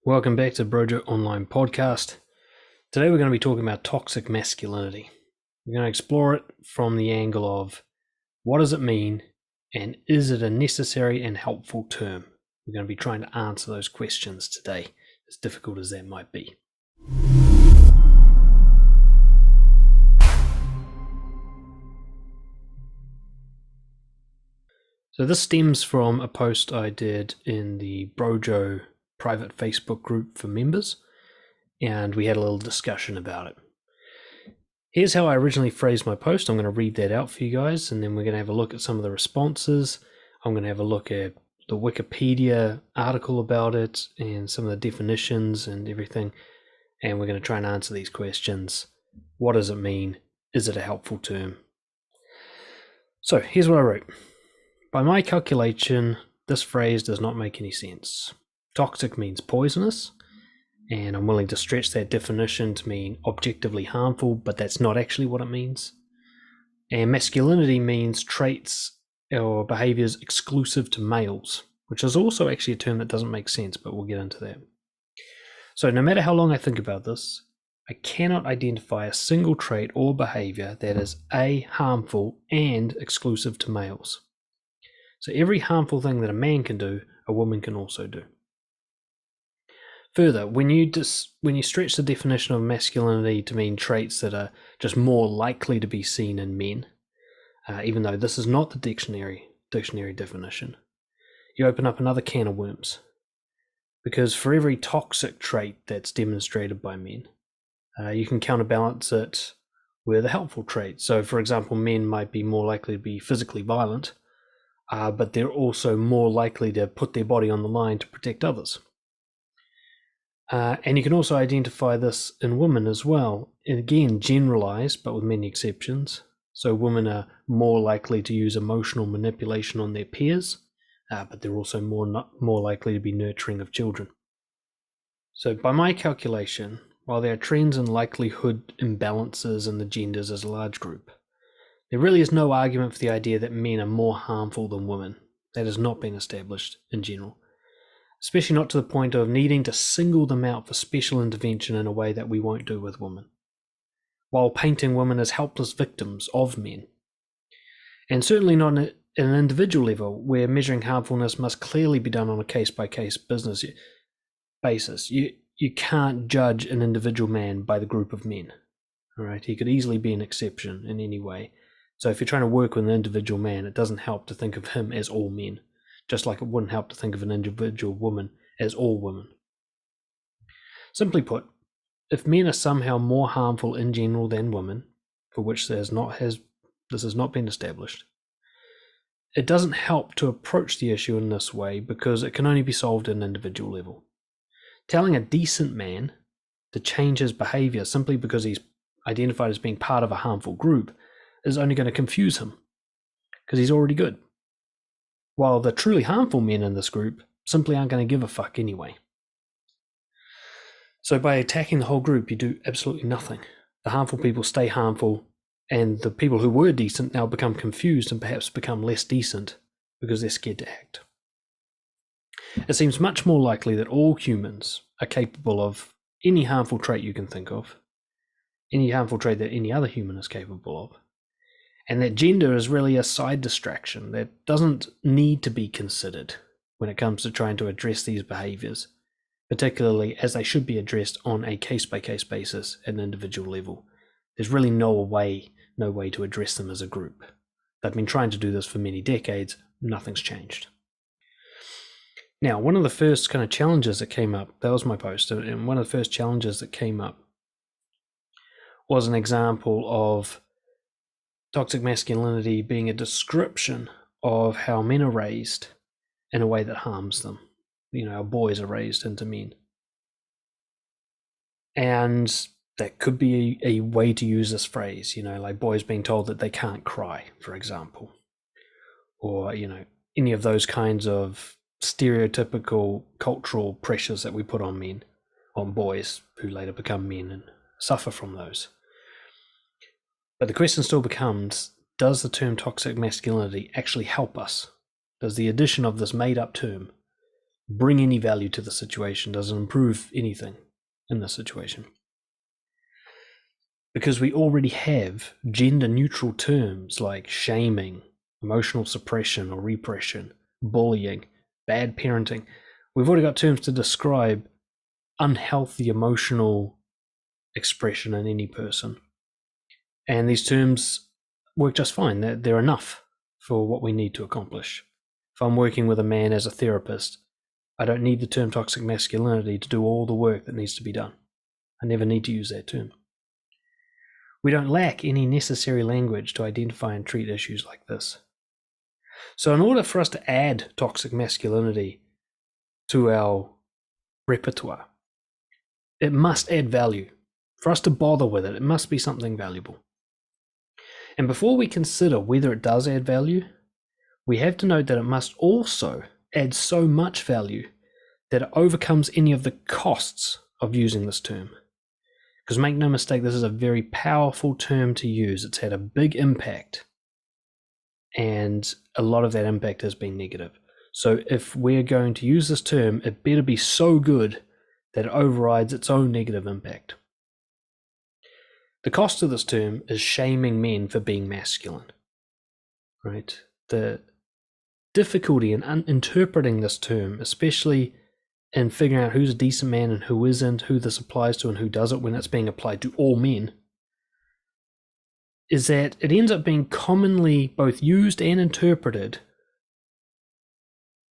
Welcome back to BROJO Online Podcast. Today we're going to be talking about toxic masculinity. We're going to explore it from the angle of what does it mean and is it a necessary and helpful term? We're going to be trying to answer those questions today, as difficult as that might be. So this stems from a post I did in the BROJO private Facebook group for members, and we had a little discussion about it. Here's how I originally phrased my post. I'm going to read that out for you guys, and then we're going to have a look at some of the responses. I'm going to have a look at the Wikipedia article about it and some of the definitions and everything, and we're going to try and answer these questions. What does it mean? Is it a helpful term? So here's what I wrote. By my calculation, this phrase does not make any sense. Toxic means poisonous, and I'm willing to stretch that definition to mean objectively harmful, but that's not actually what it means. And masculinity means traits or behaviors exclusive to males, which is also actually a term that doesn't make sense, but we'll get into that. So no matter how long I think about this, I cannot identify a single trait or behavior that is A, harmful and exclusive to males. So every harmful thing that a man can do, a woman can also do. Further, when you stretch the definition of masculinity to mean traits that are just more likely to be seen in men, even though this is not the dictionary definition, you open up another can of worms. Because for every toxic trait that's demonstrated by men, you can counterbalance it with a helpful trait. So, for example, men might be more likely to be physically violent, but they're also more likely to put their body on the line to protect others. And you can also identify this in women as well. And again, generalized, but with many exceptions. So women are more likely to use emotional manipulation on their peers, but they're also more likely to be nurturing of children. So by my calculation, while there are trends and likelihood imbalances in the genders as a large group, there really is no argument for the idea that men are more harmful than women. That has not been established in general. Especially not to the point of needing to single them out for special intervention in a way that we won't do with women, while painting women as helpless victims of men. And certainly not at an individual level, where measuring harmfulness must clearly be done on a case-by-case business basis. You can't judge an individual man by the group of men. All right? He could easily be an exception in any way. So if you're trying to work with an individual man, it doesn't help to think of him as all men. Just like it wouldn't help to think of an individual woman as all women. Simply put, if men are somehow more harmful in general than women, for which this has not been established, it doesn't help to approach the issue in this way because it can only be solved at an individual level. Telling a decent man to change his behavior simply because he's identified as being part of a harmful group is only going to confuse him, because he's already good. While the truly harmful men in this group simply aren't going to give a fuck anyway. So by attacking the whole group, you do absolutely nothing. The harmful people stay harmful, and the people who were decent now become confused and perhaps become less decent because they're scared to act. It seems much more likely that all humans are capable of any harmful trait you can think of, any harmful trait that any other human is capable of, and that gender is really a side distraction that doesn't need to be considered when it comes to trying to address these behaviors, particularly as they should be addressed on a case-by-case basis at an individual level. There's really no way to address them as a group. They've been trying to do this for many decades. Nothing's changed. Now, one of the first kind of challenges that came up, that was my post, and one of the first challenges that came up was an example of toxic masculinity being a description of how men are raised in a way that harms them. Our boys are raised into men. And that could be a way to use this phrase, like boys being told that they can't cry, for example. Or, any of those kinds of stereotypical cultural pressures that we put on men, on boys who later become men and suffer from those. But the question still becomes, does the term toxic masculinity actually help us? Does the addition of this made-up term bring any value to the situation, doesn't improve anything in the situation. Because we already have gender-neutral terms like shaming, emotional suppression or repression, bullying, bad parenting. We've already got terms to describe unhealthy emotional expression in any person. And these terms work just fine. They're enough for what we need to accomplish. If I'm working with a man as a therapist, I don't need the term toxic masculinity to do all the work that needs to be done. I never need to use that term. We don't lack any necessary language to identify and treat issues like this. So in order for us to add toxic masculinity to our repertoire, it must add value. For us to bother with it, it must be something valuable. And before we consider whether it does add value, we have to note that it must also add so much value that it overcomes any of the costs of using this term. Because make no mistake, this is a very powerful term to use. It's had a big impact, and a lot of that impact has been negative. So if we're going to use this term, it better be so good that it overrides its own negative impact. The cost of this term is shaming men for being masculine, right? The difficulty in interpreting this term, especially in figuring out who's a decent man and who isn't, who this applies to and who doesn't when it's being applied to all men, is that it ends up being commonly both used and interpreted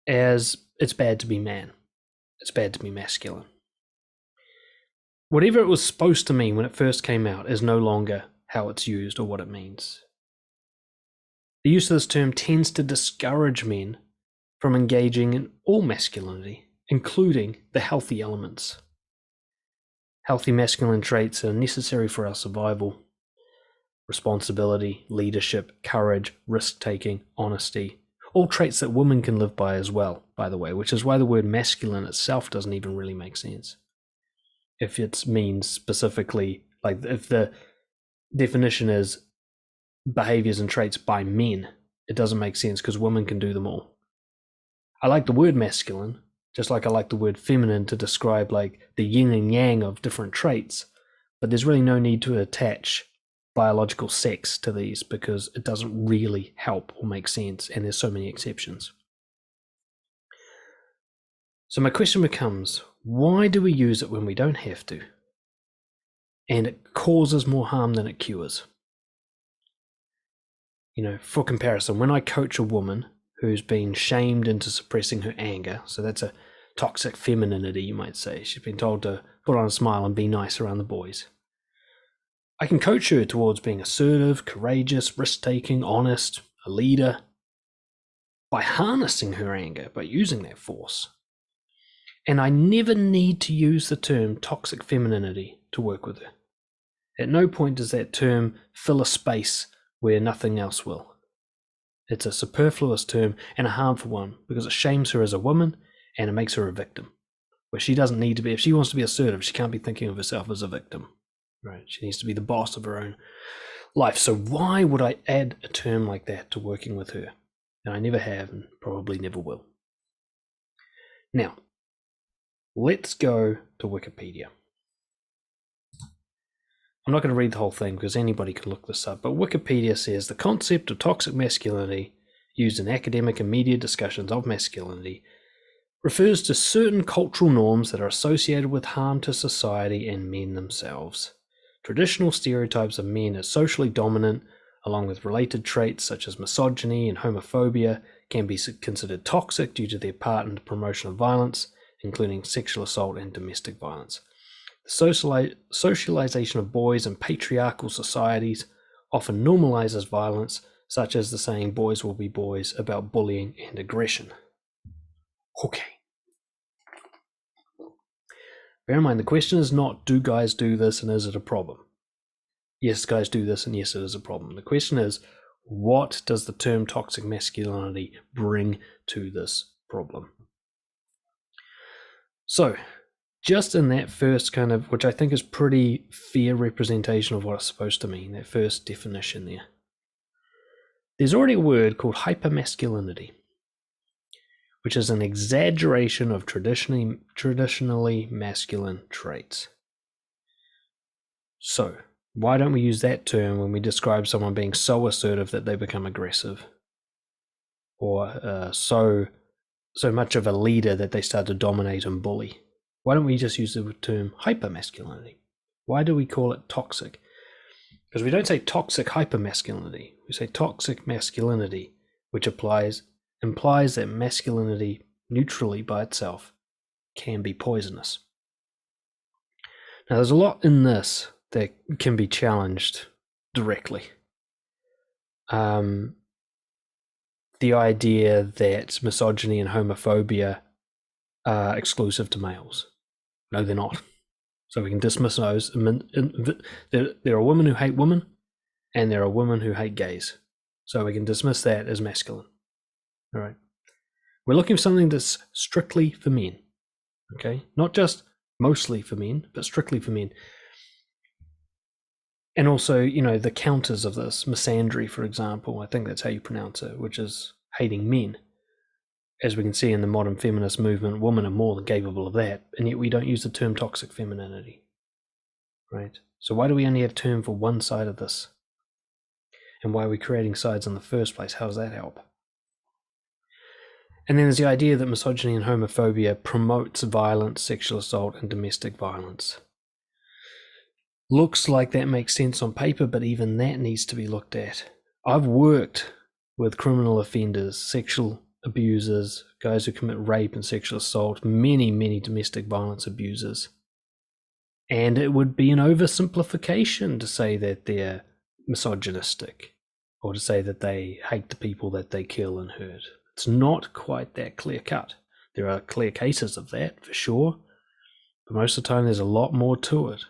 as it's bad to be man. It's bad to be masculine. Whatever it was supposed to mean when it first came out is no longer how it's used or what it means. The use of this term tends to discourage men from engaging in all masculinity, including the healthy elements. Healthy masculine traits are necessary for our survival: responsibility, leadership, courage, risk-taking, honesty, all traits that women can live by as well, by the way, which is why the word masculine itself doesn't even really make sense. If it means specifically, like if the definition is behaviors and traits by men, it doesn't make sense because women can do them all. I like the word masculine, just like I like the word feminine to describe like the yin and yang of different traits, but there's really no need to attach biological sex to these because it doesn't really help or make sense, and there's so many exceptions. So my question becomes, why do we use it when we don't have to? And it causes more harm than it cures. For comparison, when I coach a woman who's been shamed into suppressing her anger, so that's a toxic femininity, you might say. She's been told to put on a smile and be nice around the boys. I can coach her towards being assertive, courageous, risk-taking, honest, a leader, by harnessing her anger, by using that force. And I never need to use the term toxic femininity to work with her. At no point does that term fill a space where nothing else will. It's a superfluous term and a harmful one because it shames her as a woman and it makes her a victim, where she doesn't need to be. If she wants to be assertive, she can't be thinking of herself as a victim. Right? She needs to be the boss of her own life. So why would I add a term like that to working with her? And I never have and probably never will. Now, let's go to Wikipedia. I'm not going to read the whole thing because anybody can look this up, but Wikipedia says the concept of toxic masculinity used in academic and media discussions of masculinity refers to certain cultural norms that are associated with harm to society and men themselves. Traditional stereotypes of men as socially dominant, along with related traits such as misogyny and homophobia, can be considered toxic due to their part in the promotion of violence, including sexual assault and domestic violence. The socialization of boys in patriarchal societies often normalizes violence, such as the saying "boys will be boys" about bullying and aggression. Okay. Bear in mind, the question is not, do guys do this and is it a problem? Yes, guys do this and yes, it is a problem. The question is, what does the term toxic masculinity bring to this problem? So, just in that first kind of, which I think is pretty fair representation of what it's supposed to mean, that first definition there's already a word called hypermasculinity, which is an exaggeration of traditionally masculine traits. So, why don't we use that term when we describe someone being so assertive that they become aggressive? Or so much of a leader that they start to dominate and bully? Why don't we just use the term hypermasculinity? Why do we call it toxic? Because we don't say toxic hypermasculinity. We say toxic masculinity, which implies that masculinity neutrally by itself can be poisonous. Now, there's a lot in this that can be challenged directly. The idea that misogyny and homophobia are exclusive to males. No, they're not. So we can dismiss those. There are women who hate women, and there are women who hate gays. So we can dismiss that as masculine. All right. We're looking for something that's strictly for men. Okay? Not just mostly for men, but strictly for men. And also, the counters of this, misandry, for example, I think that's how you pronounce it, which is hating men. As we can see in the modern feminist movement, women are more than capable of that, and yet we don't use the term toxic femininity. Right? So why do we only have a term for one side of this? And why are we creating sides in the first place? How does that help? And then there's the idea that misogyny and homophobia promotes violence, sexual assault, and domestic violence. Looks like that makes sense on paper, but even that needs to be looked at. I've worked with criminal offenders, sexual abusers, guys who commit rape and sexual assault, many domestic violence abusers. And it would be an oversimplification to say that they're misogynistic or to say that they hate the people that they kill and hurt. It's not quite that clear cut. There are clear cases of that, for sure, but most of the time there's a lot more to it.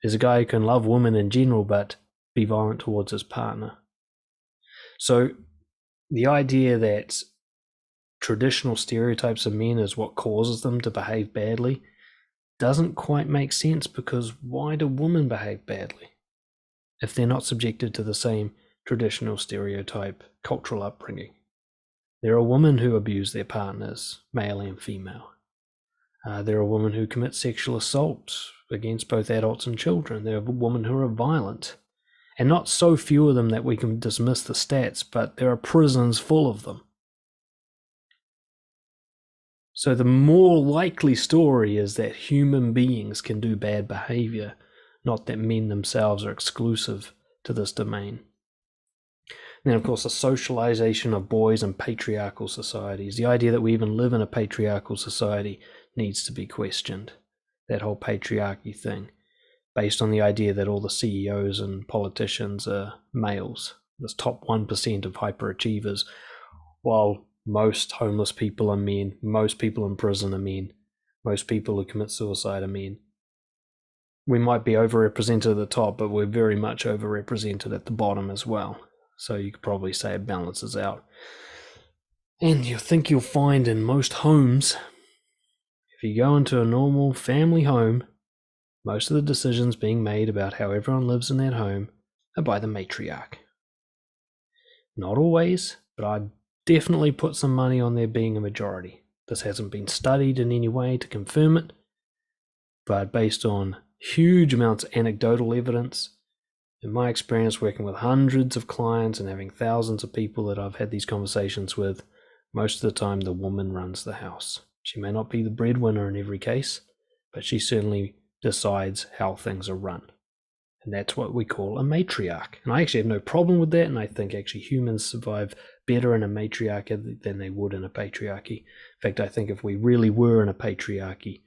There's a guy who can love women in general but be violent towards his partner. So the idea that traditional stereotypes of men is what causes them to behave badly doesn't quite make sense, because why do women behave badly if they're not subjected to the same traditional stereotype cultural upbringing? There are women who abuse their partners, male and female. There are women who commit sexual assault against both adults and children. There are women who are violent. And not so few of them that we can dismiss the stats, but there are prisons full of them. So the more likely story is that human beings can do bad behavior, not that men themselves are exclusive to this domain. And then, of course, the socialization of boys in patriarchal societies. The idea that we even live in a patriarchal society needs to be questioned. That whole patriarchy thing, based on the idea that all the CEOs and politicians are males, this top 1% of hyperachievers, while most homeless people are men, most people in prison are men, most people who commit suicide are men. We might be overrepresented at the top, but we're very much overrepresented at the bottom as well. So you could probably say it balances out. And you think you'll find in most homes, if you go into a normal family home, most of the decisions being made about how everyone lives in that home are by the matriarch. Not always, but I'd definitely put some money on there being a majority. This hasn't been studied in any way to confirm it, but based on huge amounts of anecdotal evidence, in my experience working with hundreds of clients and having thousands of people that I've had these conversations with, most of the time the woman runs the house. She may not be the breadwinner in every case, but she certainly decides how things are run. And that's what we call a matriarch. And I actually have no problem with that, and I think actually humans survive better in a matriarchy than they would in a patriarchy. In fact, I think if we really were in a patriarchy,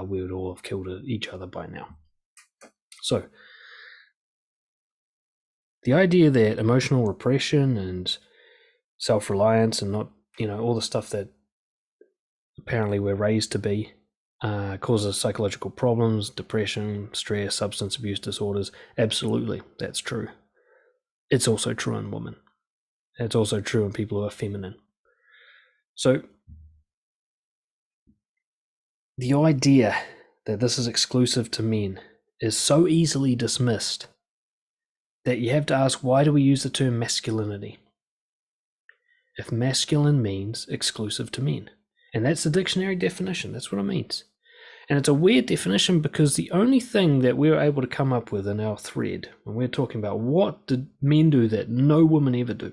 we would all have killed each other by now. So, the idea that emotional repression and self-reliance and not, all the stuff that apparently we're raised to be, causes psychological problems, depression, stress, substance abuse disorders. Absolutely, that's true. It's also true in women. It's also true in people who are feminine. So, the idea that this is exclusive to men is so easily dismissed that you have to ask, why do we use the term masculinity? If masculine means exclusive to men. And that's the dictionary definition. That's what it means. And it's a weird definition because the only thing that we're able to come up with in our thread, when we're talking about what did men do that no women ever do,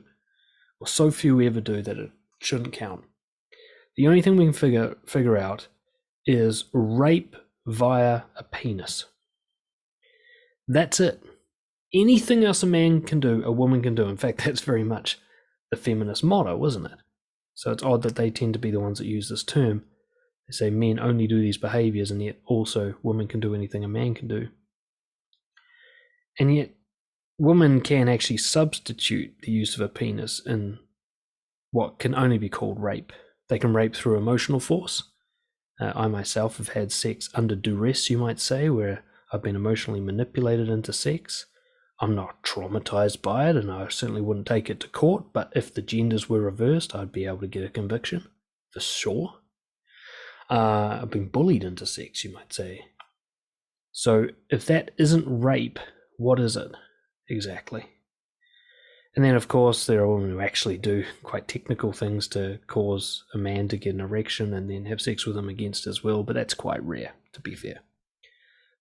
or so few ever do that it shouldn't count, the only thing we can figure out is rape via a penis. That's it. Anything else a man can do, a woman can do. In fact, that's very much the feminist motto, isn't it? So it's odd that they tend to be the ones that use this term. They say men only do these behaviors, and yet also women can do anything a man can do. And yet women can actually substitute the use of a penis in what can only be called rape. They can rape through emotional force. I myself have had sex under duress, you might say, where I've been emotionally manipulated into sex. I'm not traumatized by it, and I certainly wouldn't take it to court, but if the genders were reversed, I'd be able to get a conviction, for sure. I've been bullied into sex, you might say. So if that isn't rape, what is it exactly? And then, of course, there are women who actually do quite technical things to cause a man to get an erection and then have sex with him against his will, but that's quite rare, to be fair.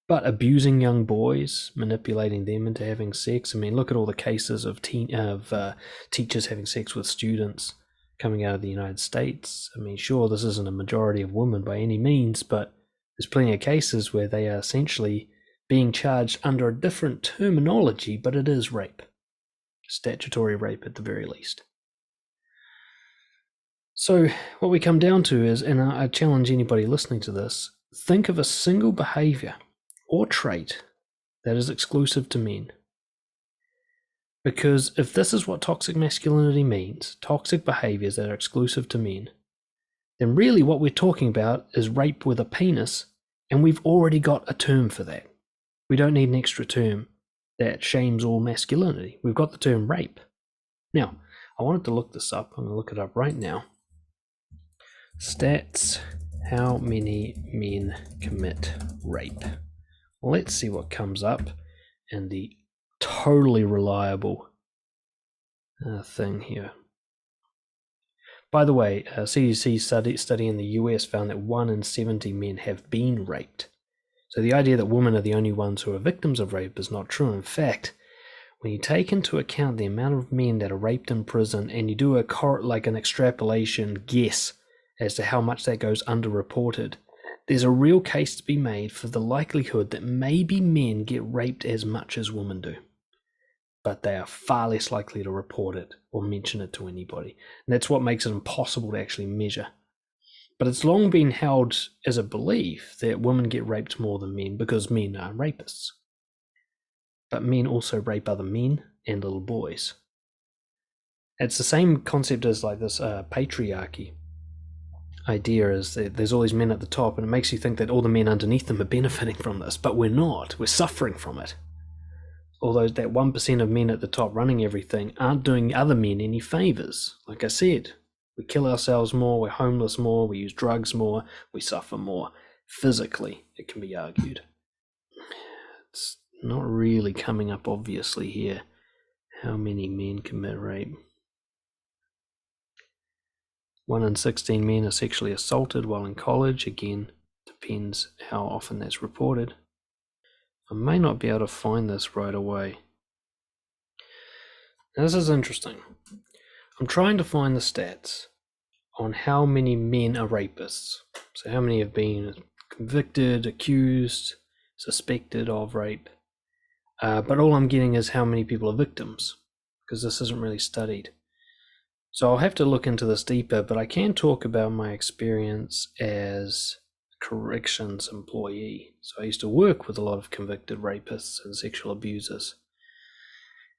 But abusing young boys, manipulating them into having sex, I mean, look at all the cases of teachers having sex with students coming out of the United States. I mean, sure, this isn't a majority of women by any means, but there's plenty of cases where they are essentially being charged under a different terminology, but it is rape. Statutory rape at the very least. So what we come down to is, and I challenge anybody listening to this, think of a single behavior or trait that is exclusive to men. Because if this is what toxic masculinity means, toxic behaviors that are exclusive to men, then really what we're talking about is rape with a penis, and we've already got a term for that. We don't need an extra term that shames all masculinity. We've got the term rape. Now, I wanted to look this up. I'm going to look it up right now. Stats, how many men commit rape? Let's see what comes up in the totally reliable thing here. By the way, a CDC study in the US found that 1 in 70 men have been raped. So the idea that women are the only ones who are victims of rape is not true. In fact, when you take into account the amount of men that are raped in prison and you do an extrapolation guess as to how much that goes underreported, there's a real case to be made for the likelihood that maybe men get raped as much as women do. But they are far less likely to report it or mention it to anybody. And that's what makes it impossible to actually measure. But it's long been held as a belief that women get raped more than men because men are rapists. But men also rape other men and little boys. It's the same concept as like this patriarchy idea, is that there's all these men at the top, and it makes you think that all the men underneath them are benefiting from this, but we're not. We're suffering from it. Although that 1% of men at the top running everything aren't doing other men any favors. Like I said, we kill ourselves more, we're homeless more, we use drugs more, we suffer more. Physically, it can be argued. It's not really coming up obviously here. How many men commit rape? 1 in 16 men are sexually assaulted while in college. Again, depends how often that's reported. I may not be able to find this right away. Now, this is interesting. I'm trying to find the stats on how many men are rapists. So how many have been convicted, accused, suspected of rape. But all I'm getting is how many people are victims, because this isn't really studied. So I'll have to look into this deeper, but I can talk about my experience as a corrections employee. So I used to work with a lot of convicted rapists and sexual abusers.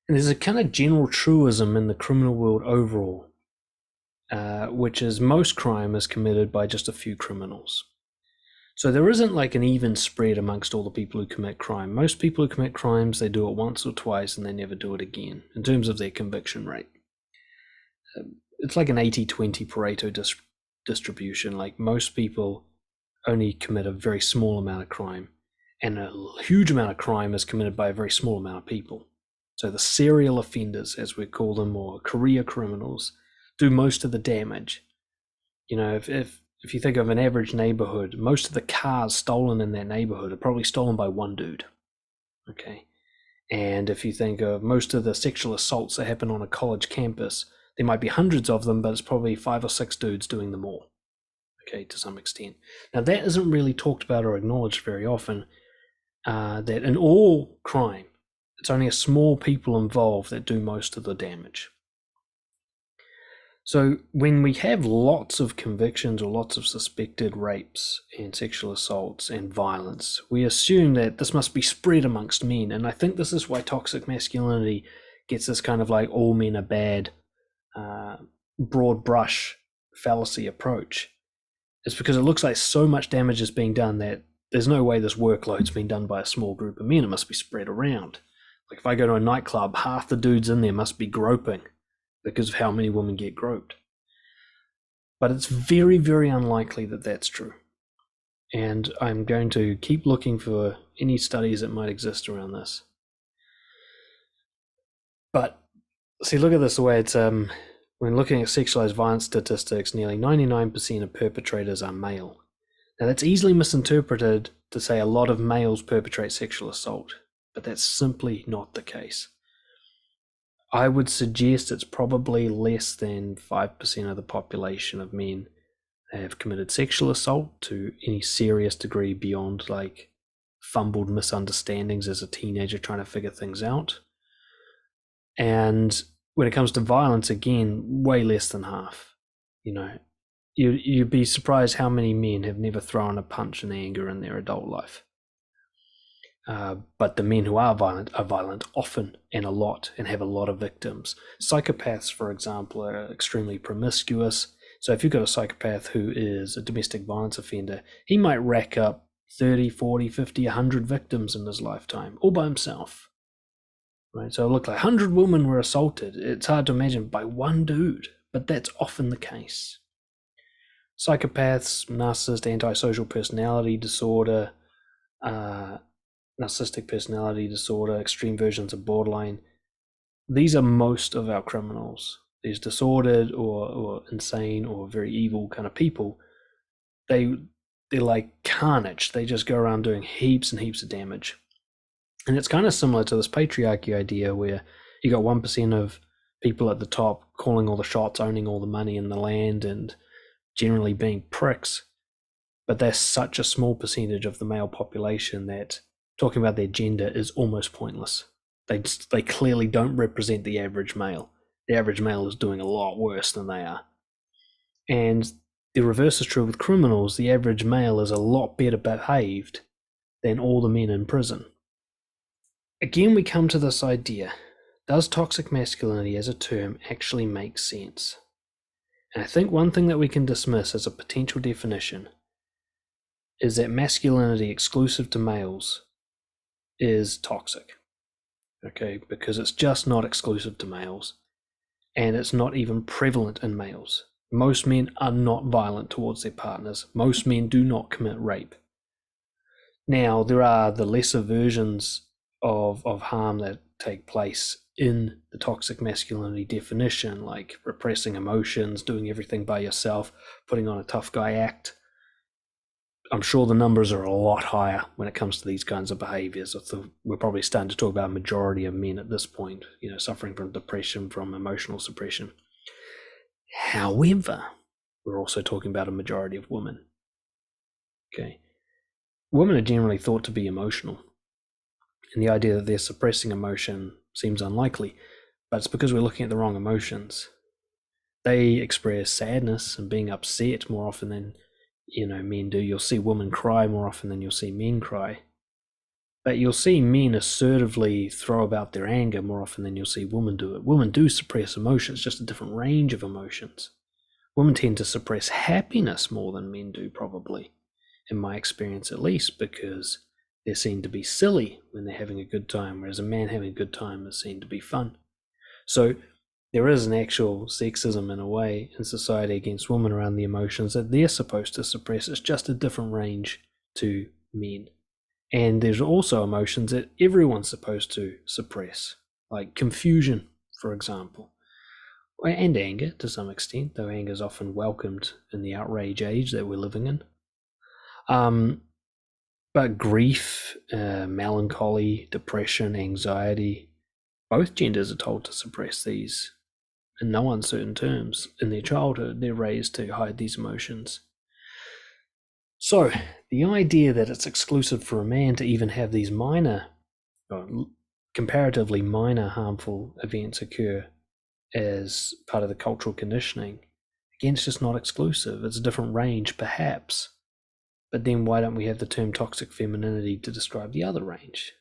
And there's a kind of general truism in the criminal world overall, which is most crime is committed by just a few criminals. So there isn't like an even spread amongst all the people who commit crime. Most people who commit crimes, they do it once or twice and they never do it again, in terms of their conviction rate. It's like an 80-20 Pareto distribution. Like most people only commit a very small amount of crime, and a huge amount of crime is committed by a very small amount of people. So the serial offenders, as we call them, or career criminals, do most of the damage. You know, if if you think of an average neighborhood, most of the cars stolen in that neighborhood are probably stolen by one dude. Okay. And if you think of most of the sexual assaults that happen on a college campus, there might be hundreds of them, but it's probably 5 or 6 dudes doing them all. Okay, to some extent. Now, that isn't really talked about or acknowledged very often, that in all crime, it's only a small people involved that do most of the damage. So when we have lots of convictions or lots of suspected rapes and sexual assaults and violence, we assume that this must be spread amongst men. And I think this is why toxic masculinity gets this kind of like all men are bad, broad brush fallacy approach. It's because it looks like so much damage is being done that there's no way this workload's been done by a small group of men. It must be spread around. Like if I go to a nightclub, half the dudes in there must be groping because of how many women get groped. But it's very, very unlikely that that's true. And I'm going to keep looking for any studies that might exist around this. But see, look at this the way it's when looking at sexualized violence statistics, nearly 99% of perpetrators are male. Now that's easily misinterpreted to say a lot of males perpetrate sexual assault, but that's simply not the case. I would suggest it's probably less than 5% of the population of men have committed sexual assault to any serious degree beyond like fumbled misunderstandings as a teenager trying to figure things out. And when it comes to violence, again, way less than half. You know, you'd be surprised how many men have never thrown a punch in anger in their adult life. But the men who are violent often and a lot and have a lot of victims. Psychopaths, for example, are extremely promiscuous. So if you've got a psychopath who is a domestic violence offender, he might rack up 30, 40, 50, 100 victims in his lifetime, all by himself. Right? So look, like 100 women were assaulted. It's hard to imagine by one dude, but that's often the case. Psychopaths, narcissist, antisocial personality disorder, narcissistic personality disorder, extreme versions of borderline. These are most of our criminals. These disordered or insane or very evil kind of people. They're like carnage. They just go around doing heaps and heaps of damage. And it's kind of similar to this patriarchy idea where you got 1% of people at the top calling all the shots, owning all the money in the land, and generally being pricks. But they're such a small percentage of the male population that talking about their gender is almost pointless. They clearly don't represent the average male. The average male is doing a lot worse than they are. And the reverse is true with criminals. The average male is a lot better behaved than all the men in prison. Again, we come to this idea. Does toxic masculinity as a term actually make sense? And I think one thing that we can dismiss as a potential definition is that masculinity exclusive to males is toxic. Okay, because it's just not exclusive to males, and it's not even prevalent in males. Most men are not violent towards their partners. Most men do not commit rape. Now, there are the lesser versions of harm that take place in the toxic masculinity definition, like repressing emotions, doing everything by yourself, putting on a tough guy act. I'm sure the numbers are a lot higher when it comes to these kinds of behaviors. We're probably starting to talk about a majority of men at this point, suffering from depression, from emotional suppression. However, we're also talking about a majority of women. Okay. Women are generally thought to be emotional, and the idea that they're suppressing emotion seems unlikely, but it's because we're looking at the wrong emotions. They express sadness and being upset more often than men do. You'll see women cry more often than you'll see men cry. But you'll see men assertively throw about their anger more often than you'll see women do it. Women do suppress emotions, just a different range of emotions. Women tend to suppress happiness more than men do, probably, in my experience at least, because they're seen to be silly when they're having a good time, whereas a man having a good time is seen to be fun. So there is an actual sexism in a way in society against women around the emotions that they're supposed to suppress. It's just a different range to men. And there's also emotions that everyone's supposed to suppress, like confusion, for example. and anger to some extent, though anger is often welcomed in the outrage age that we're living in. But grief, melancholy, depression, anxiety, both genders are told to suppress these in no uncertain terms. In their childhood, they're raised to hide these emotions. So, the idea that it's exclusive for a man to even have these minor, or comparatively minor harmful events occur as part of the cultural conditioning, again, it's just not exclusive. It's a different range, perhaps. But then why don't we have the term toxic femininity to describe the other range?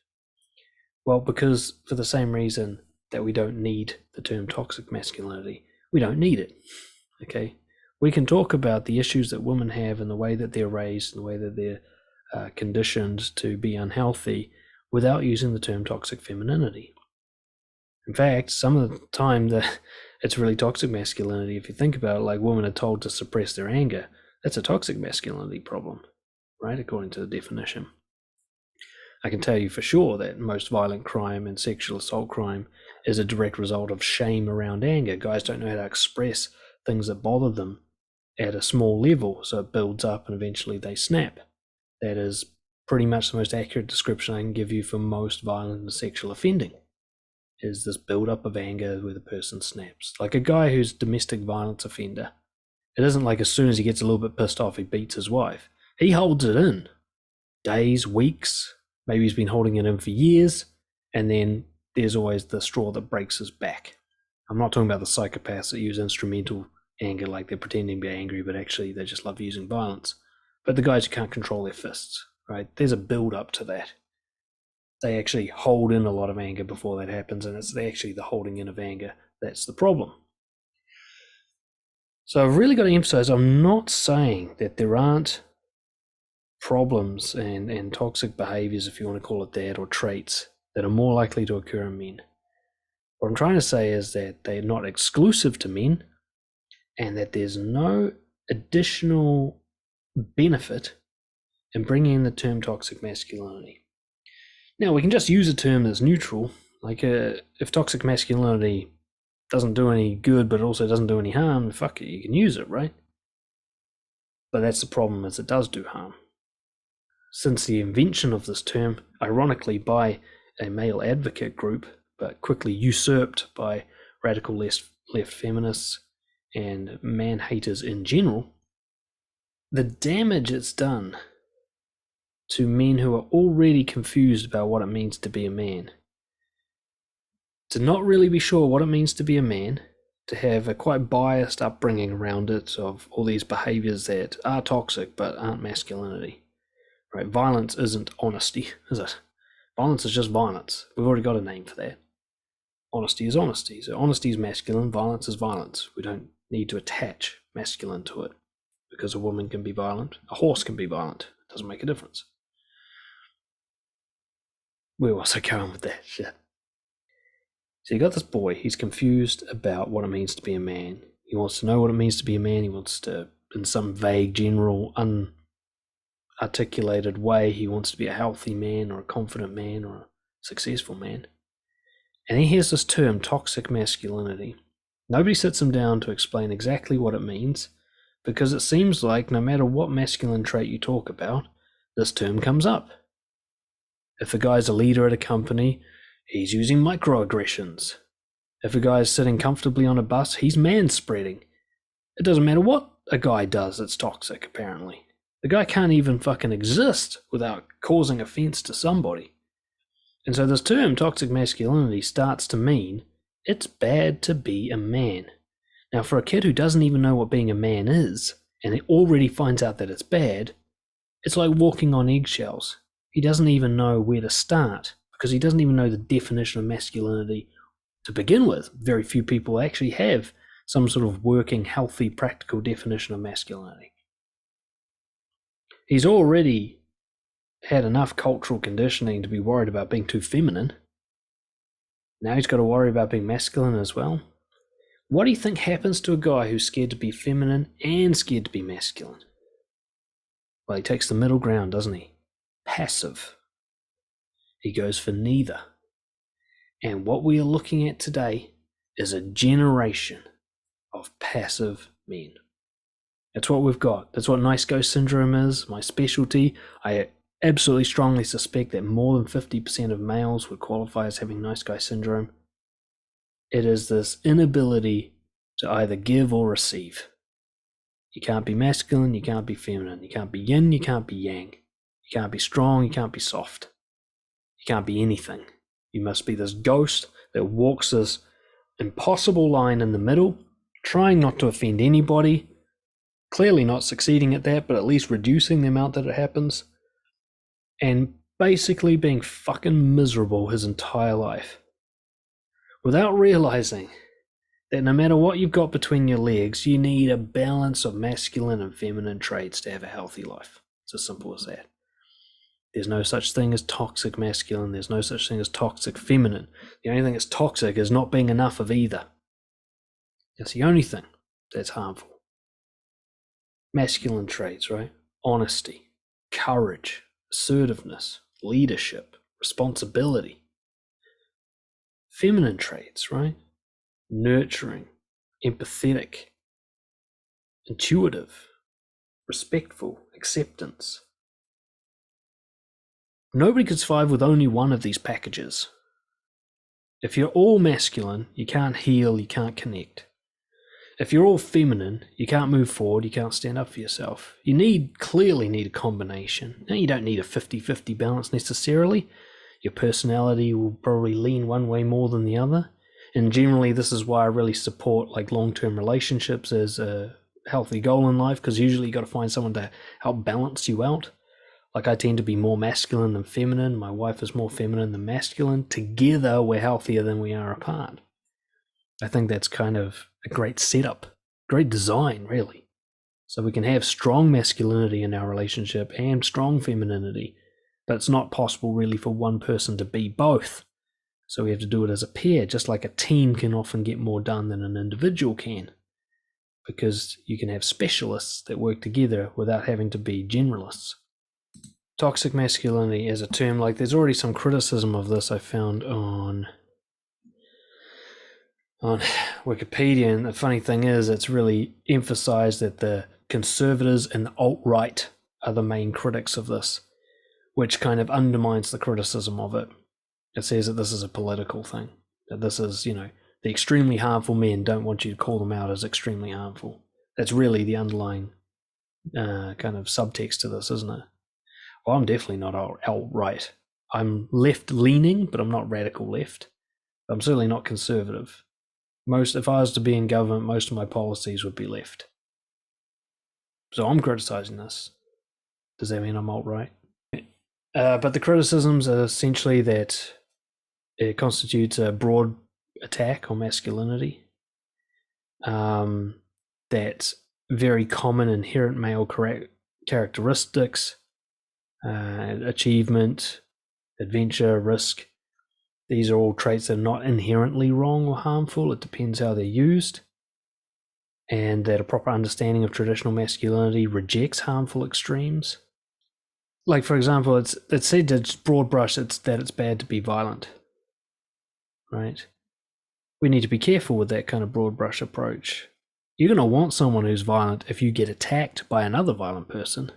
Well, because for the same reason that we don't need the term toxic masculinity, we don't need it, okay? We can talk about the issues that women have and the way that they're raised and the way that they're conditioned to be unhealthy without using the term toxic femininity. In fact, some of the time that it's really toxic masculinity, if you think about it, like women are told to suppress their anger, that's a toxic masculinity problem, right, according to the definition. I can tell you for sure that most violent crime and sexual assault crime is a direct result of shame around anger. Guys don't know how to express things that bother them at a small level, so it builds up and eventually they snap. That is pretty much the most accurate description I can give you for most violent and sexual offending, is this build-up of anger where the person snaps. Like a guy who's domestic violence offender, it isn't like as soon as he gets a little bit pissed off, he beats his wife. He holds it in. Days, weeks, maybe he's been holding it in for years, and then there's always the straw that breaks his back. I'm not talking about the psychopaths that use instrumental anger, like they're pretending to be angry, but actually they just love using violence. But the guys who can't control their fists, right? There's a build-up to that. They actually hold in a lot of anger before that happens, and it's actually the holding in of anger that's the problem. So I've really got to emphasize, I'm not saying that there aren't problems and toxic behaviors, if you want to call it that, or traits that are more likely to occur in men. What I'm trying to say is that they're not exclusive to men, and that there's no additional benefit in bringing in the term toxic masculinity. Now, we can just use a term that's neutral, like if toxic masculinity doesn't do any good, but it also doesn't do any harm, fuck it, you can use it, right? But that's the problem, is it does do harm. Since the invention of this term, ironically by a male advocate group, but quickly usurped by radical left feminists and man haters in general, the damage it's done to men who are already confused about what it means to be a man, to not really be sure what it means to be a man, to have a quite biased upbringing around it of all these behaviors that are toxic but aren't masculinity. Right? Violence isn't honesty, is it? Violence is just violence. We've already got a name for that. Honesty is honesty. So honesty is masculine, violence is violence. We don't need to attach masculine to it, because a woman can be violent, a horse can be violent. It doesn't make a difference. Where was I going with that shit? So you got this boy, he's confused about what it means to be a man. He wants to know what it means to be a man. He wants to, in some vague, general, unarticulated way, he wants to be a healthy man or a confident man or a successful man. And he hears this term, toxic masculinity. Nobody sits him down to explain exactly what it means, because it seems like no matter what masculine trait you talk about, this term comes up. If a guy's a leader at a company, he's using microaggressions. If a guy's sitting comfortably on a bus, he's manspreading. It doesn't matter what a guy does that's toxic, apparently. The guy can't even fucking exist without causing offense to somebody. And so this term, toxic masculinity, starts to mean it's bad to be a man. Now, for a kid who doesn't even know what being a man is, and he already finds out that it's bad, it's like walking on eggshells. He doesn't even know where to start, because he doesn't even know the definition of masculinity to begin with. Very few people actually have some sort of working, healthy, practical definition of masculinity. He's already had enough cultural conditioning to be worried about being too feminine. Now he's got to worry about being masculine as well. What do you think happens to a guy who's scared to be feminine and scared to be masculine? Well, he takes the middle ground, doesn't he? Passive. He goes for neither. And what we are looking at today is a generation of passive men. That's what we've got. That's what nice ghost syndrome is, my specialty. I absolutely strongly suspect that more than 50% of males would qualify as having nice guy syndrome. It is this inability to either give or receive. You can't be masculine, you can't be feminine. You can't be yin, you can't be yang. You can't be strong, you can't be soft. You can't be anything. You must be this ghost that walks this impossible line in the middle, trying not to offend anybody, clearly not succeeding at that, but at least reducing the amount that it happens, and basically being fucking miserable his entire life. Without realizing that no matter what you've got between your legs, you need a balance of masculine and feminine traits to have a healthy life. It's as simple as that. There's no such thing as toxic masculine. There's no such thing as toxic feminine. The only thing that's toxic is not being enough of either. That's the only thing that's harmful. Masculine traits, right? Honesty, courage, assertiveness, leadership, responsibility. Feminine traits, right? Nurturing, empathetic, intuitive, respectful, acceptance. Nobody could survive with only one of these packages. If you're all masculine, you can't heal, you can't connect. If you're all feminine, you can't move forward, you can't stand up for yourself. You clearly need a combination. Now, you don't need a 50-50 balance necessarily. Your personality will probably lean one way more than the other. And generally, this is why I really support like long-term relationships as a healthy goal in life, because usually you got to find someone to help balance you out. Like I tend to be more masculine than feminine. My wife is more feminine than masculine. Together, we're healthier than we are apart. I think that's kind of a great setup, great design, really. So we can have strong masculinity in our relationship and strong femininity, but it's not possible really for one person to be both. So we have to do it as a pair, just like a team can often get more done than an individual can, because you can have specialists that work together without having to be generalists. Toxic masculinity as a term, like there's already some criticism of this I found on Wikipedia, and the funny thing is it's really emphasized that the conservatives and the alt-right are the main critics of this, which kind of undermines the criticism of it. It says that this is a political thing, that this is, the extremely harmful men don't want you to call them out as extremely harmful. That's really the underlying kind of subtext to this, isn't it? Well, I'm definitely not alt-right. I'm left-leaning, but I'm not radical left. I'm certainly not conservative. If I was to be in government, most of my policies would be left. So I'm criticizing this. Does that mean I'm alt-right? But the criticisms are essentially that it constitutes a broad attack on masculinity, that very common inherent male characteristics, achievement, adventure, risk, these are all traits that are not inherently wrong or harmful. It depends how they're used. And that a proper understanding of traditional masculinity rejects harmful extremes. Like, for example, it's said to just broad brush that it's bad to be violent, right? We need to be careful with that kind of broad brush approach. You're going to want someone who's violent if you get attacked by another violent person,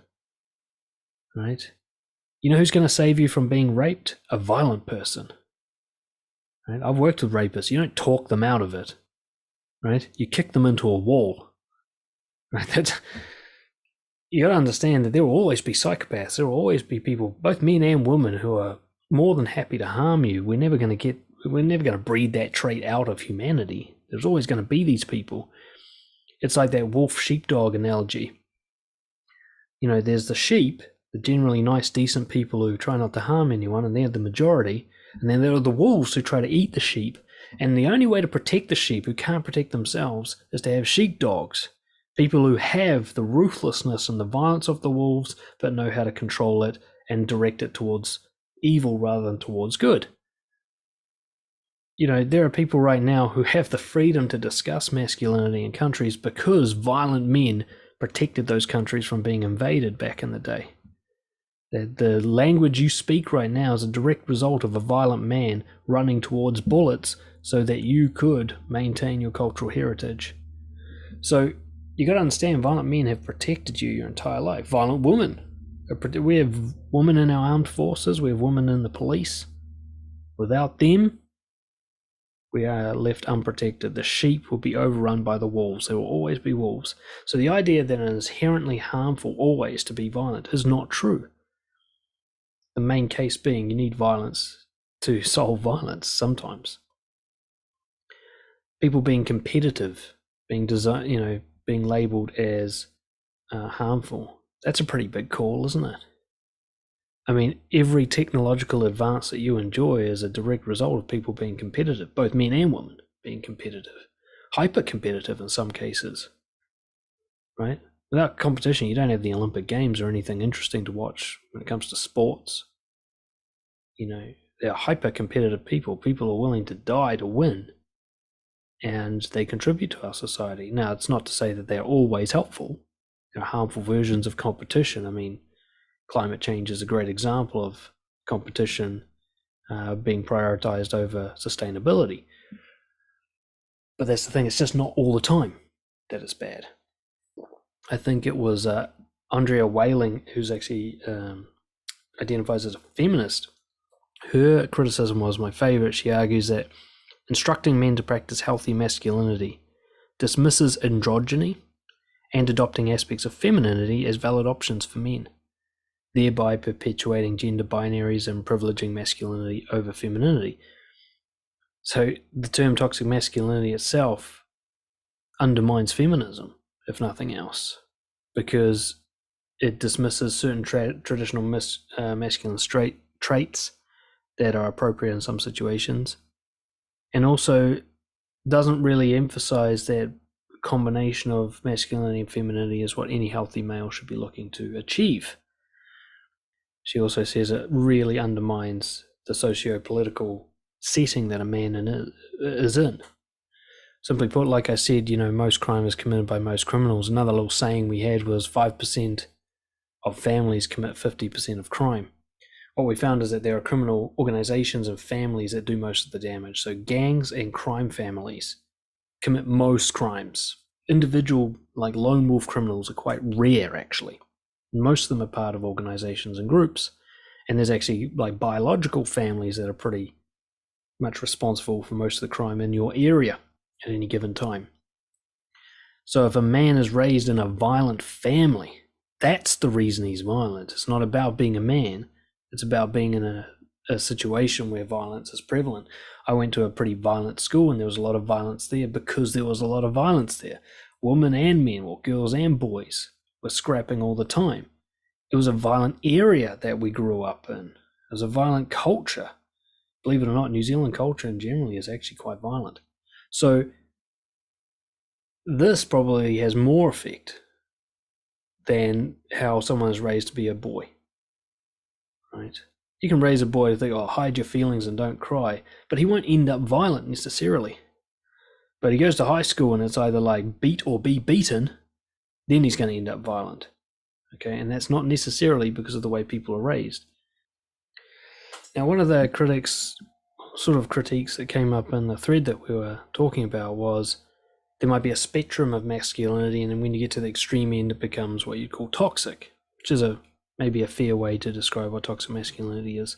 right? You know who's going to save you from being raped? A violent person. Right? I've worked with rapists. You don't talk them out of it, right? You kick them into a wall, right? You got to understand that there will always be psychopaths. There will always be people, both men and women, who are more than happy to harm you. We're never going to breed that trait out of humanity. There's always going to be these people. It's like that wolf-sheepdog analogy. There's the sheep, the generally nice, decent people who try not to harm anyone, and they're the majority. And then there are the wolves who try to eat the sheep. And the only way to protect the sheep who can't protect themselves is to have sheepdogs. People who have the ruthlessness and the violence of the wolves, but know how to control it and direct it towards evil rather than towards good. There are people right now who have the freedom to discuss masculinity in countries because violent men protected those countries from being invaded back in the day. The language you speak right now is a direct result of a violent man running towards bullets so that you could maintain your cultural heritage. So you got to understand, violent men have protected you your entire life. Violent women. We have women in our armed forces. We have women in the police. Without them, we are left unprotected. The sheep will be overrun by the wolves. There will always be wolves. So the idea that it is inherently harmful always to be violent is not true. The main case being you need violence to solve violence sometimes. People being competitive, being labeled as harmful. That's a pretty big call, isn't it? I mean, every technological advance that you enjoy is a direct result of people being competitive, both men and women being competitive, hyper-competitive in some cases, right? Without competition, you don't have the Olympic Games or anything interesting to watch when it comes to sports. They're hyper-competitive people. People are willing to die to win, and they contribute to our society. Now, it's not to say that they're always helpful. There are harmful versions of competition. I mean, climate change is a great example of competition being prioritized over sustainability. But that's the thing, it's just not all the time that it's bad. I think it was Andrea Whaling, who's actually identifies as a feminist. Her criticism was my favorite. She argues that instructing men to practice healthy masculinity dismisses androgyny and adopting aspects of femininity as valid options for men, thereby perpetuating gender binaries and privileging masculinity over femininity. So the term toxic masculinity itself undermines feminism, if nothing else, because it dismisses certain traditional masculine traits that are appropriate in some situations, and also doesn't really emphasize that combination of masculinity and femininity is what any healthy male should be looking to achieve. She also says it really undermines the socio-political setting that a man is in. Simply put, like I said, most crime is committed by most criminals. Another little saying we had was 5% of families commit 50% of crime. What we found is that there are criminal organizations and families that do most of the damage. So gangs and crime families commit most crimes. Individual, like lone wolf criminals, are quite rare, actually. Most of them are part of organizations and groups. And there's actually like biological families that are pretty much responsible for most of the crime in your area at any given time. So if a man is raised in a violent family, that's the reason he's violent. It's not about being a man. It's about being in a situation where violence is prevalent. I went to a pretty violent school and there was a lot of violence there because there was a lot of violence there. Women and men, or girls and boys, were scrapping all the time. It was a violent area that we grew up in. It was a violent culture. Believe it or not, New Zealand culture in general is actually quite violent. So this probably has more effect than how someone is raised to be a boy, right? You can raise a boy to think, hide your feelings and don't cry, but he won't end up violent necessarily. But he goes to high school and it's either like beat or be beaten, then he's going to end up violent. Okay, and that's not necessarily because of the way people are raised. Now, one of the critiques that came up in the thread that we were talking about was there might be a spectrum of masculinity, and then when you get to the extreme end, it becomes what you'd call toxic, which is maybe a fair way to describe what toxic masculinity is.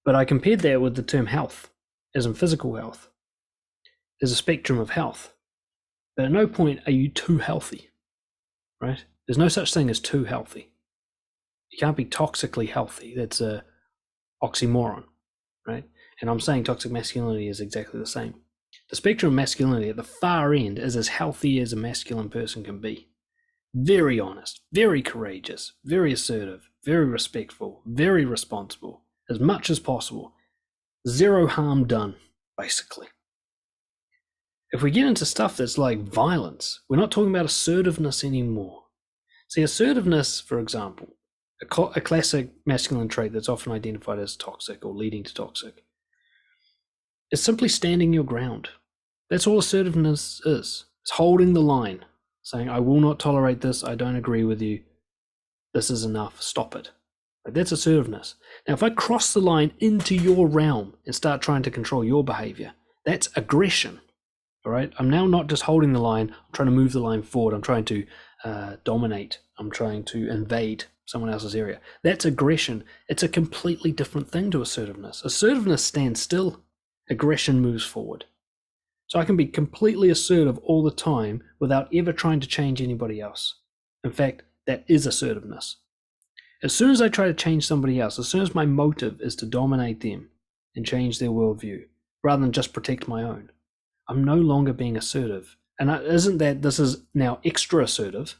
But I compared that with the term health, as in physical health. There's a spectrum of health, but at no point are you too healthy, right? There's no such thing as too healthy. You can't be toxically healthy. That's a oxymoron, right? And I'm saying toxic masculinity is exactly the same. The spectrum of masculinity at the far end is as healthy as a masculine person can be. Very honest, very courageous, very assertive, very respectful, very responsible, as much as possible. Zero harm done, basically. If we get into stuff that's like violence, we're not talking about assertiveness anymore. See, assertiveness, for example, a classic masculine trait that's often identified as toxic or leading to toxic, is simply standing your ground. That's all assertiveness is. It's holding the line, saying, I will not tolerate this, I don't agree with you, this is enough, stop it. That's assertiveness. Now, if I cross the line into your realm and start trying to control your behavior, that's aggression. All right, I'm now not just holding the line. I'm trying to move the line forward. I'm trying to dominate. I'm trying to invade someone else's area. That's aggression. It's a completely different thing to assertiveness. Assertiveness stands still. Aggression moves forward. So I can be completely assertive all the time without ever trying to change anybody else. In fact, that is assertiveness. As soon as I try to change somebody else, as soon as my motive is to dominate them and change their worldview, rather than just protect my own, I'm no longer being assertive. And isn't that this is now extra assertive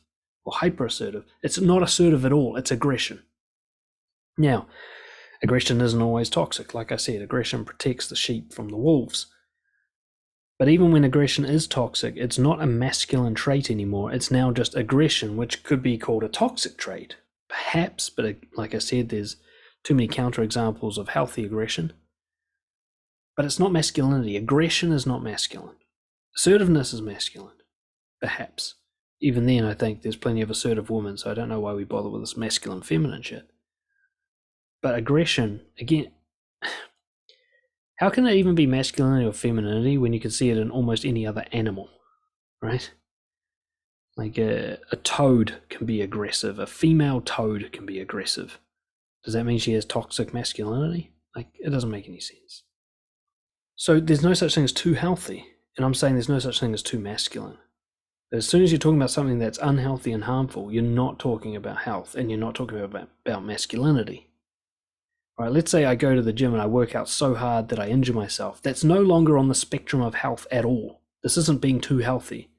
or hyper assertive? It's not assertive at all. It's aggression. Now, aggression isn't always toxic. Like I said, aggression protects the sheep from the wolves. But even when aggression is toxic, it's not a masculine trait anymore. It's now just aggression, which could be called a toxic trait. Perhaps, but like I said, there's too many counterexamples of healthy aggression. But it's not masculinity. Aggression is not masculine. Assertiveness is masculine. Perhaps. Even then, I think there's plenty of assertive women, so I don't know why we bother with this masculine, feminine shit. But aggression, again, how can it even be masculinity or femininity when you can see it in almost any other animal, right? Like a toad can be aggressive. A female toad can be aggressive. Does that mean she has toxic masculinity? Like, it doesn't make any sense. So there's no such thing as too healthy, and I'm saying there's no such thing as too masculine. As soon as you're talking about something that's unhealthy and harmful, you're not talking about health, and you're not talking about masculinity. All right, let's say I go to the gym and I work out so hard that I injure myself. That's no longer on the spectrum of health at all. This isn't being too healthy.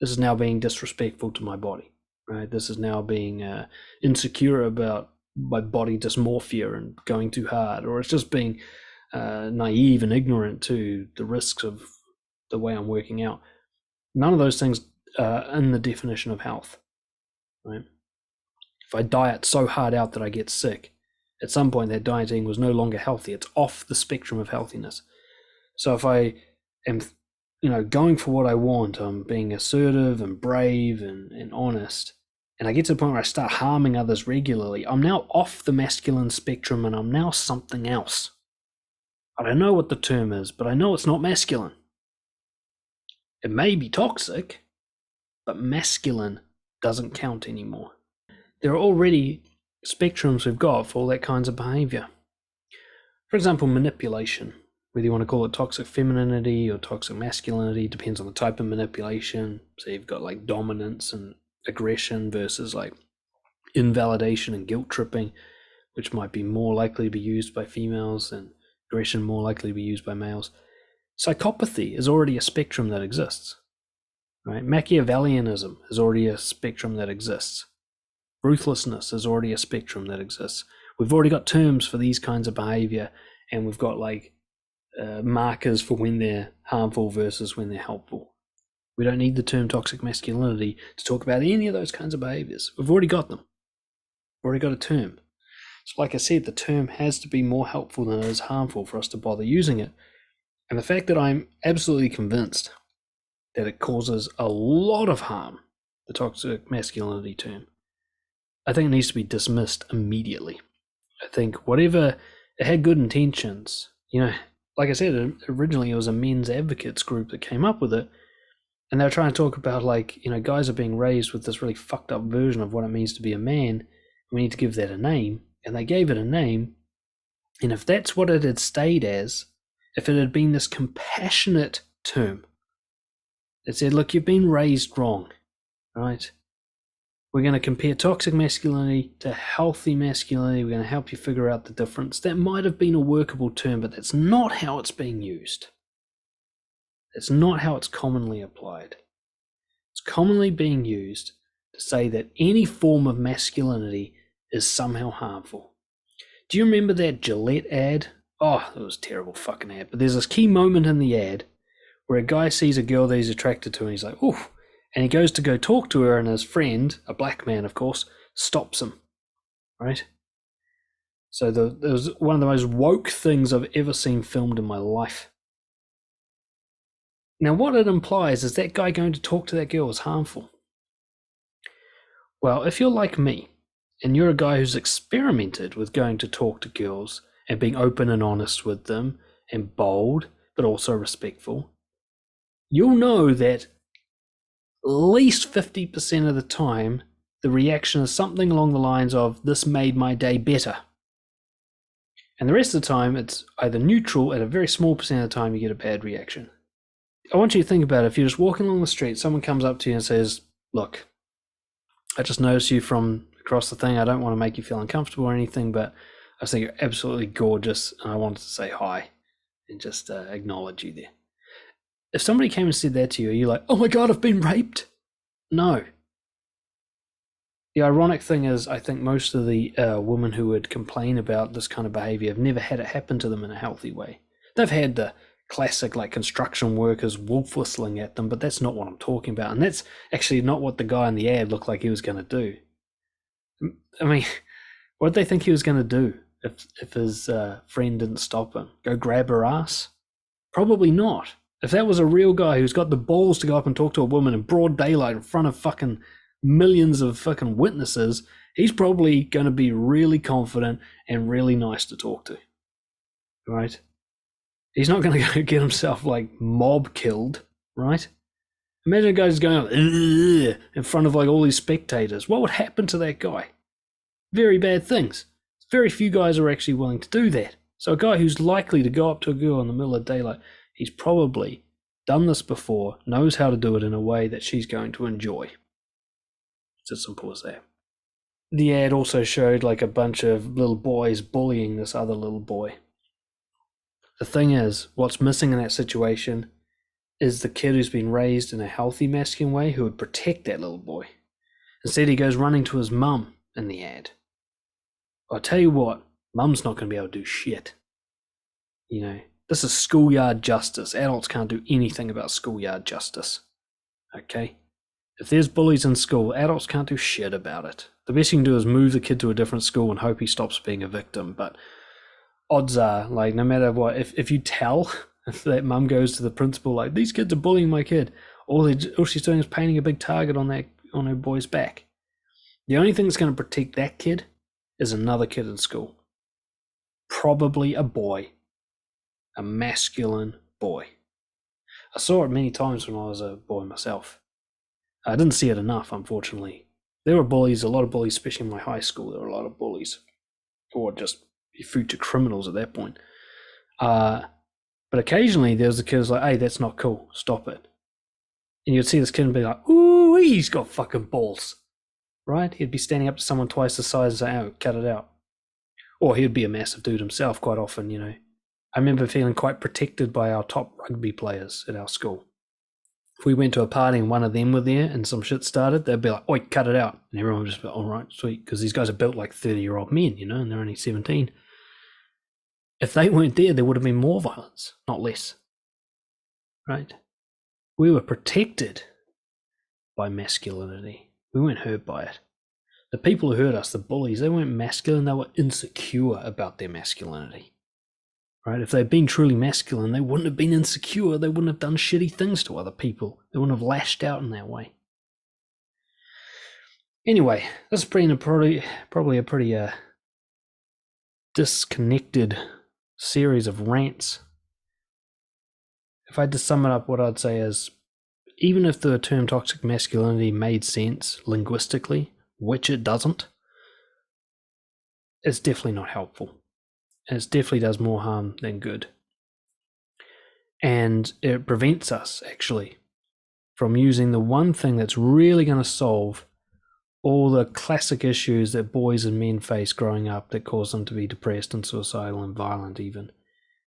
This is now being disrespectful to my body, right? This is now being insecure about my body dysmorphia and going too hard, or it's just being naive and ignorant to the risks of the way I'm working out. None of those things are in the definition of health, right? If I diet so hard out that I get sick, at some point that dieting was no longer healthy. It's off the spectrum of healthiness. So if I am, going for what I want, I'm being assertive and brave and honest, and I get to the point where I start harming others regularly, I'm now off the masculine spectrum and I'm now something else. I don't know what the term is, but I know it's not masculine. It may be toxic, but masculine doesn't count anymore. There are already spectrums we've got for all that kinds of behavior. For example, manipulation, whether you want to call it toxic femininity or toxic masculinity, depends on the type of manipulation. So you've got like dominance and aggression versus like invalidation and guilt tripping, which might be more likely to be used by females, and aggression more likely to be used by males. Psychopathy is already a spectrum that exists, right? Machiavellianism is already a spectrum that exists. Ruthlessness is already a spectrum that exists. We've already got terms for these kinds of behavior, and we've got like markers for when they're harmful versus when they're helpful. We don't need the term toxic masculinity to talk about any of those kinds of behaviors. We've already got them. We've already got a term. So like I said, the term has to be more helpful than it is harmful for us to bother using it. And the fact that I'm absolutely convinced that it causes a lot of harm, the toxic masculinity term, I think it needs to be dismissed immediately. I think whatever, it had good intentions. Like I said, originally it was a men's advocates group that came up with it, and they were trying to talk about guys are being raised with this really fucked up version of what it means to be a man. We need to give that a name, and they gave it a name. And if that's what it had stayed as, if it had been this compassionate term that said, look, you've been raised wrong, right? We're going to compare toxic masculinity to healthy masculinity. We're going to help you figure out the difference. That might have been a workable term, but that's not how it's being used. That's not how it's commonly applied. It's commonly being used to say that any form of masculinity is somehow harmful. Do you remember that Gillette ad? Oh, it was a terrible fucking ad. But there's this key moment in the ad where a guy sees a girl that he's attracted to and he's like, ooh. And he goes to go talk to her, and his friend, a black man, of course, stops him, right? So it was one of the most woke things I've ever seen filmed in my life. Now, what it implies is that guy going to talk to that girl is harmful. Well, if you're like me, and you're a guy who's experimented with going to talk to girls and being open and honest with them, and bold, but also respectful, you'll know that at least 50% of the time, the reaction is something along the lines of, this made my day better. And the rest of the time, it's either neutral, and a very small percent of the time, you get a bad reaction. I want you to think about it. If you're just walking along the street, someone comes up to you and says, look, I just noticed you from across the thing. I don't want to make you feel uncomfortable or anything, but I think you're absolutely gorgeous, and I wanted to say hi and just acknowledge you there. If somebody came and said that to you, are you like, oh my God, I've been raped? No. The ironic thing is, I think most of the women who would complain about this kind of behavior have never had it happen to them in a healthy way. They've had the classic, like, construction workers wolf whistling at them, but that's not what I'm talking about. And that's actually not what the guy in the ad looked like he was going to do. I mean, what did they think he was going to do if his friend didn't stop him? Go grab her ass? Probably not. If that was a real guy who's got the balls to go up and talk to a woman in broad daylight in front of fucking millions of fucking witnesses, he's probably going to be really confident and really nice to talk to. Right? He's not going to go get himself, like, mob killed, right? Imagine a guy just going in front of, like, all these spectators. What would happen to that guy? Very bad things. Very few guys are actually willing to do that. So a guy who's likely to go up to a girl in the middle of daylight, he's probably done this before, knows how to do it in a way that she's going to enjoy. It's as simple as that. The ad also showed, like, a bunch of little boys bullying this other little boy. The thing is, what's missing in that situation is the kid who's been raised in a healthy masculine way who would protect that little boy. Instead, he goes running to his mum in the ad. I'll tell you what, mum's not going to be able to do shit. You know, this is schoolyard justice. Adults can't do anything about schoolyard justice. Okay? If there's bullies in school, adults can't do shit about it. The best you can do is move the kid to a different school and hope he stops being a victim. But odds are, like, no matter what, if you tell, if that mum goes to the principal, like, these kids are bullying my kid, all she's doing is painting a big target on her boy's back. The only thing that's going to protect that kid is another kid in school. Probably a boy. A masculine boy. I saw it many times when I was a boy myself. I didn't see it enough, unfortunately. There were bullies, a lot of bullies, especially in my high school. There were a lot of bullies. Or just future criminals at that point. But occasionally there was a kid who's like, hey, that's not cool. Stop it. And you'd see this kid and be like, ooh, he's got fucking balls. Right? He'd be standing up to someone twice the size and say, oh, cut it out. Or he'd be a massive dude himself quite often, you know. I remember feeling quite protected by our top rugby players at our school. If we went to a party and one of them were there and some shit started, they'd be like, oi, cut it out. And everyone would just be like, all right, sweet. Because these guys are built like 30-year-old men, you know, and they're only 17. If they weren't there, there would have been more violence, not less. Right? We were protected by masculinity. We weren't hurt by it. The people who hurt us, the bullies, they weren't masculine, they were insecure about their masculinity. Right? If they'd been truly masculine, they wouldn't have been insecure. They wouldn't have done shitty things to other people. They wouldn't have lashed out in that way. Anyway, this has been probably a pretty disconnected series of rants. If I had to sum it up, what I'd say is, even if the term toxic masculinity made sense linguistically, which it doesn't, it's definitely not helpful. And it definitely does more harm than good. And it prevents us, actually, from using the one thing that's really going to solve all the classic issues that boys and men face growing up that cause them to be depressed and suicidal and violent even.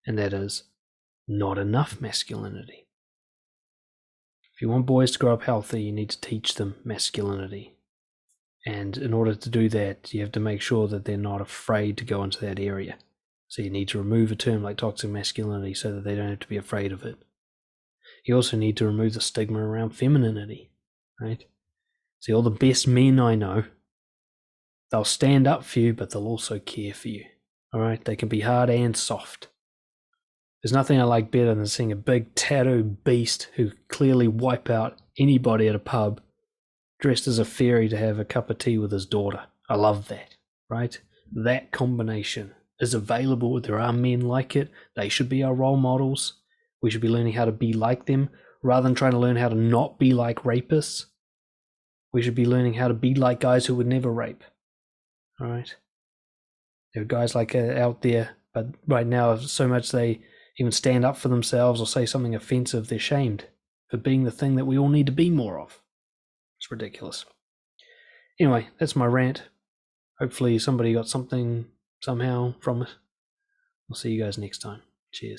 And that is not enough masculinity. If you want boys to grow up healthy, you need to teach them masculinity. And in order to do that, you have to make sure that they're not afraid to go into that area. So you need to remove a term like toxic masculinity so that they don't have to be afraid of it. You also need to remove the stigma around femininity, right? See, all the best men I know, they'll stand up for you, but they'll also care for you, all right? They can be hard and soft. There's nothing I like better than seeing a big tattooed beast who clearly wipe out anybody at a pub dressed as a fairy to have a cup of tea with his daughter. I love that, right? That combination is available. There are men like it. They should be our role models. We should be learning how to be like them Rather than trying to learn how to not be like rapists, we should be learning how to be like guys who would never rape. All right? There are guys like out there, but right now, so much they even stand up for themselves or say something offensive, they're shamed for being the thing that we all need to be more of. It's ridiculous. Anyway, that's my rant. Hopefully somebody got something somehow from it. I'll see you guys next time. Cheers.